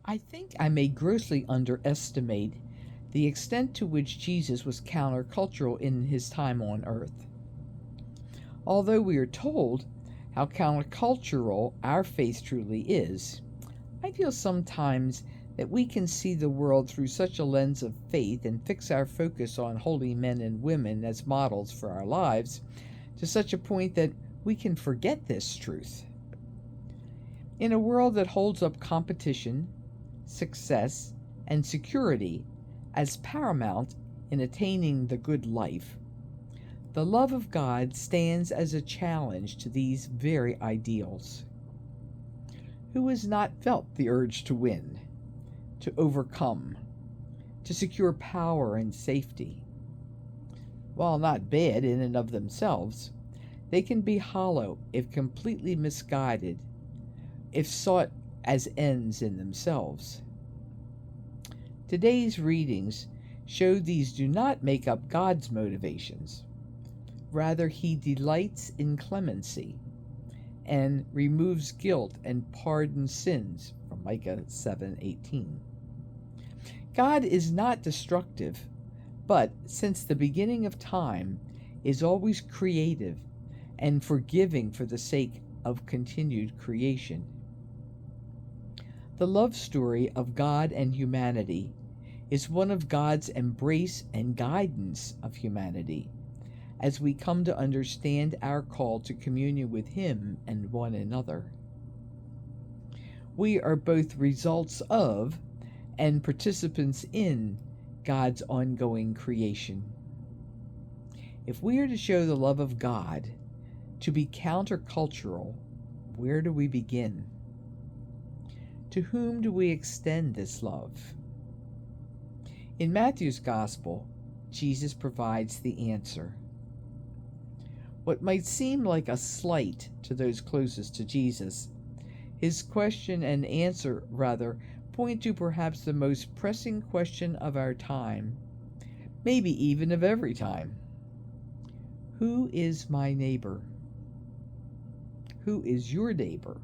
I think I may grossly underestimate the extent to which Jesus was countercultural in his time on earth. Although we are told how countercultural our faith truly is, I feel sometimes that we can see the world through such a lens of faith and fix our focus on holy men and women as models for our lives to such a point that we can forget this truth. In a world that holds up competition, success, and security as paramount in attaining the good life, the love of God stands as a challenge to these very ideals. Who has not felt the urge to win, to overcome, to secure power and safety? While not bad in and of themselves, they can be hollow if completely misguided, if sought as ends in themselves. Today's readings show these do not make up God's motivations. Rather, he delights in clemency and removes guilt and pardons sins, from Micah 7:18. God is not destructive, but since the beginning of time is always creative and forgiving for the sake of continued creation. The love story of God and humanity is one of God's embrace and guidance of humanity as we come to understand our call to communion with Him and one another. We are both results of and participants in God's ongoing creation. If we are to show the love of God, to be countercultural, where do we begin? To whom do we extend this love? In Matthew's Gospel, Jesus provides the answer. What might seem like a slight to those closest to Jesus, his question and answer, rather, point to perhaps the most pressing question of our time, maybe even of every time. Who is my neighbor? Who is your neighbor?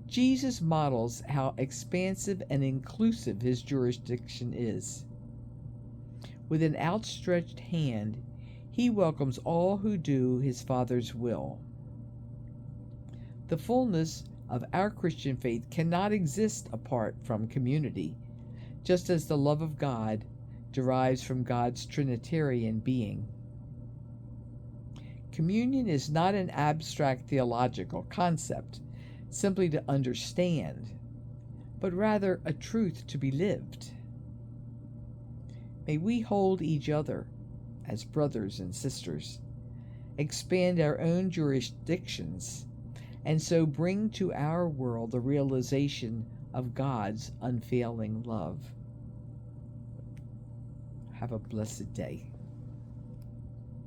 Jesus models how expansive and inclusive his jurisdiction is. With an outstretched hand, he welcomes all who do his Father's will. The fullness of our Christian faith cannot exist apart from community, just as the love of God derives from God's Trinitarian being. Communion is not an abstract theological concept, simply to understand, but rather a truth to be lived. May we hold each other as brothers and sisters, expand our own jurisdictions, and so bring to our world the realization of God's unfailing love. Have a blessed day.